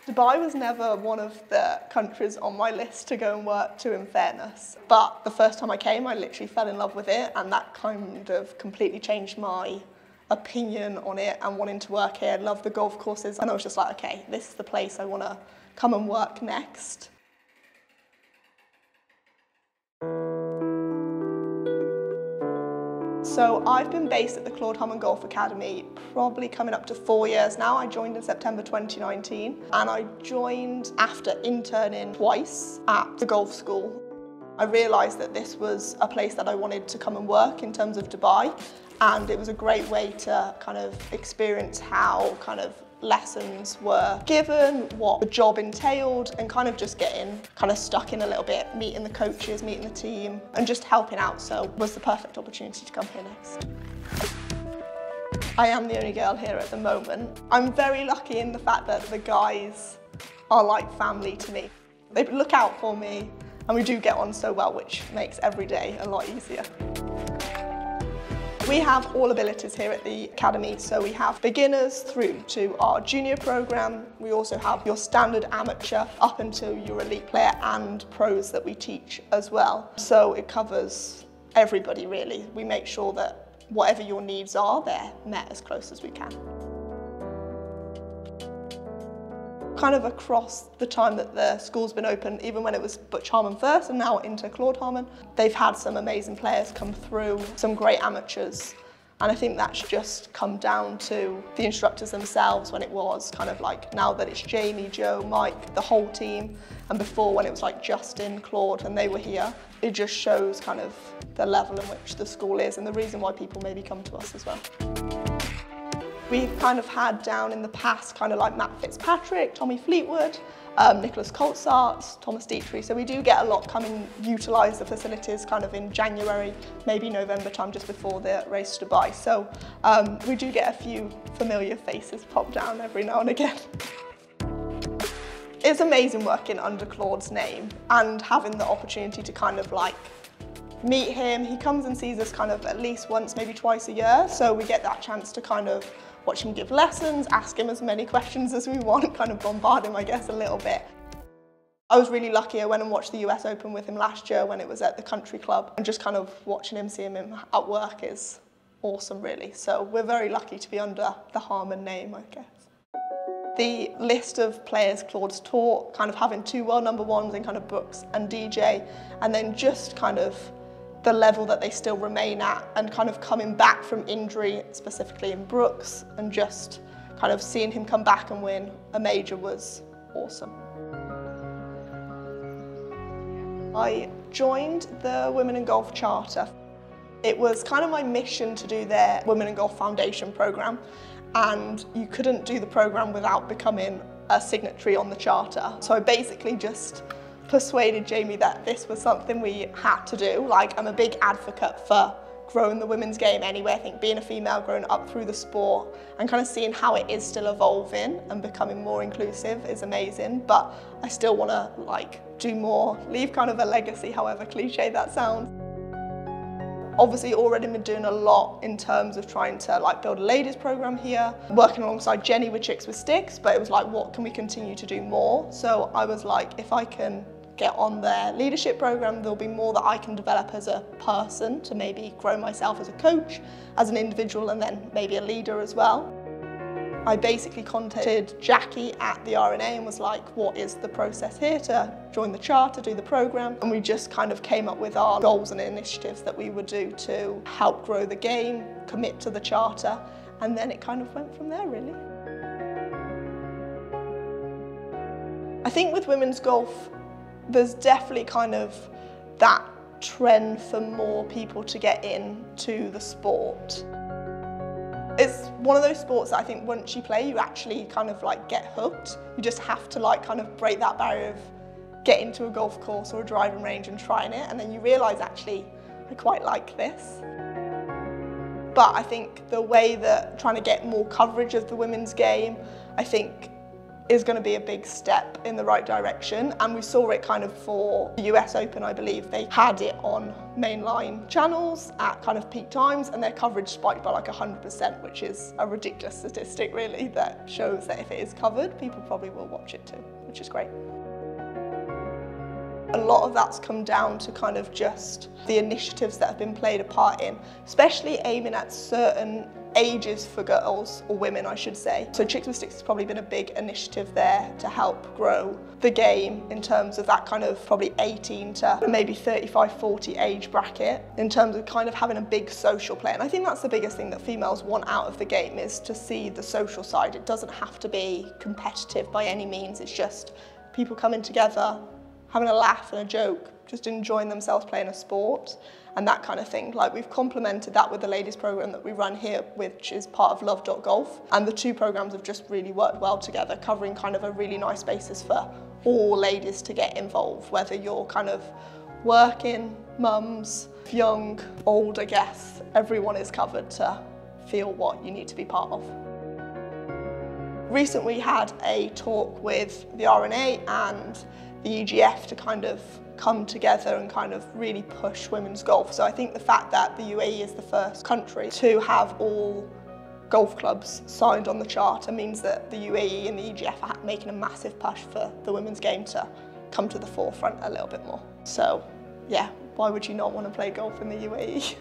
Dubai was never one of the countries on my list to go and work to, in fairness. But the first time I came, I literally fell in love with it, and that kind of completely changed my opinion on it and wanting to work here. I love the golf courses, and I was just like, okay, this is the place I want to come and work next. So I've been based at the Claude Harmon Golf Academy probably coming up to 4 years now. I joined in September 2019, and I joined after interning twice at the golf school. I realised that this was a place that I wanted to come and work in terms of Dubai, and it was a great way to kind of experience how kind of lessons were given, what the job entailed, and kind of just getting kind of stuck in a little bit, meeting the coaches, meeting the team, and just helping out. So it was the perfect opportunity to come here next. I am the only girl here at the moment. I'm very lucky in the fact that the guys are like family to me. They look out for me, and we do get on so well, which makes every day a lot easier. We have all abilities here at the academy, so we have beginners through to our junior program. We also have your standard amateur up until your elite player and pros that we teach as well. So it covers everybody really. We make sure that whatever your needs are, they're met as close as we can. Kind of across the time that the school's been open, even when it was Butch Harmon first and now into Claude Harmon, they've had some amazing players come through, some great amateurs. And I think that's just come down to the instructors themselves when it was kind of like, now that it's Jamie, Joe, Mike, the whole team, and before when it was like Justin, Claude, and they were here, it just shows kind of the level in which the school is and the reason why people maybe come to us as well. We've kind of had down in the past kind of like Matt Fitzpatrick, Tommy Fleetwood, Nicholas Coltsart, Thomas Dietrich. So we do get a lot come and utilise the facilities kind of in January, maybe November time, just before the race to Dubai. So we do get a few familiar faces pop down every now and again. It's amazing working under Claude's name and having the opportunity to kind of like meet him. He comes and sees us kind of at least once, maybe twice a year. So we get that chance to kind of watch him give lessons, ask him as many questions as we want, kind of bombard him, I guess, a little bit. I was really lucky. I went and watched the US Open with him last year when it was at the country club, and just kind of watching him, seeing him at work is awesome, really. So we're very lucky to be under the Harmon name, I guess. The list of players Claude's taught, kind of having 2 world #1s in kind of Brooks and DJ, and then just kind of the level that they still remain at, and kind of coming back from injury, specifically in Brooks, and just kind of seeing him come back and win a major was awesome. I joined the Women in Golf Charter. It was kind of my mission to do their Women in Golf Foundation programme, and you couldn't do the programme without becoming a signatory on the charter. So I basically just persuaded Jamie that this was something we had to do. Like, I'm a big advocate for growing the women's game anyway. I think being a female, growing up through the sport and kind of seeing how it is still evolving and becoming more inclusive is amazing, but I still want to like do more, leave kind of a legacy, however cliche that sounds. Obviously already been doing a lot in terms of trying to like build a ladies program here, working alongside Jenny with Chicks with Sticks, but it was like, what can we continue to do more? So I was like, if I can get on their leadership program, there'll be more that I can develop as a person to maybe grow myself as a coach, as an individual, and then maybe a leader as well. I basically contacted Jackie at the RNA and was like, what is the process here to join the charter, do the program? And we just kind of came up with our goals and initiatives that we would do to help grow the game, commit to the charter, and then it kind of went from there, really. I think with women's golf, there's definitely kind of that trend for more people to get into the sport. It's one of those sports that I think once you play, you actually kind of like get hooked. You just have to like kind of break that barrier of getting to a golf course or a driving range and trying it, and then you realise actually, I quite like this. But I think the way that trying to get more coverage of the women's game, I think is going to be a big step in the right direction, and we saw it kind of for the US Open. I believe they had it on mainline channels at kind of peak times, and their coverage spiked by like 100%, which is a ridiculous statistic really, that shows that if it is covered, people probably will watch it too, which is great. A lot of that's come down to kind of just the initiatives that have been played a part in, especially aiming at certain ages for girls, or women I should say. So Chicks with Sticks has probably been a big initiative there to help grow the game in terms of that kind of probably 18 to maybe 35, 40 age bracket, in terms of kind of having a big social play. And I think that's the biggest thing that females want out of the game, is to see the social side. It doesn't have to be competitive by any means, it's just people coming together, having a laugh and a joke, just enjoying themselves playing a sport and that kind of thing. Like, we've complemented that with the ladies program that we run here, which is part of Love.golf, and the two programs have just really worked well together, covering kind of a really nice basis for all ladies to get involved, whether you're kind of working, mums, young, old, I guess. Everyone is covered to feel what you need to be part of. Recently we had a talk with the RNA and the EGF to kind of come together and kind of really push women's golf. So I think the fact that the UAE is the first country to have all golf clubs signed on the charter means that the UAE and the EGF are making a massive push for the women's game to come to the forefront a little bit more. So yeah, why would you not want to play golf in the UAE?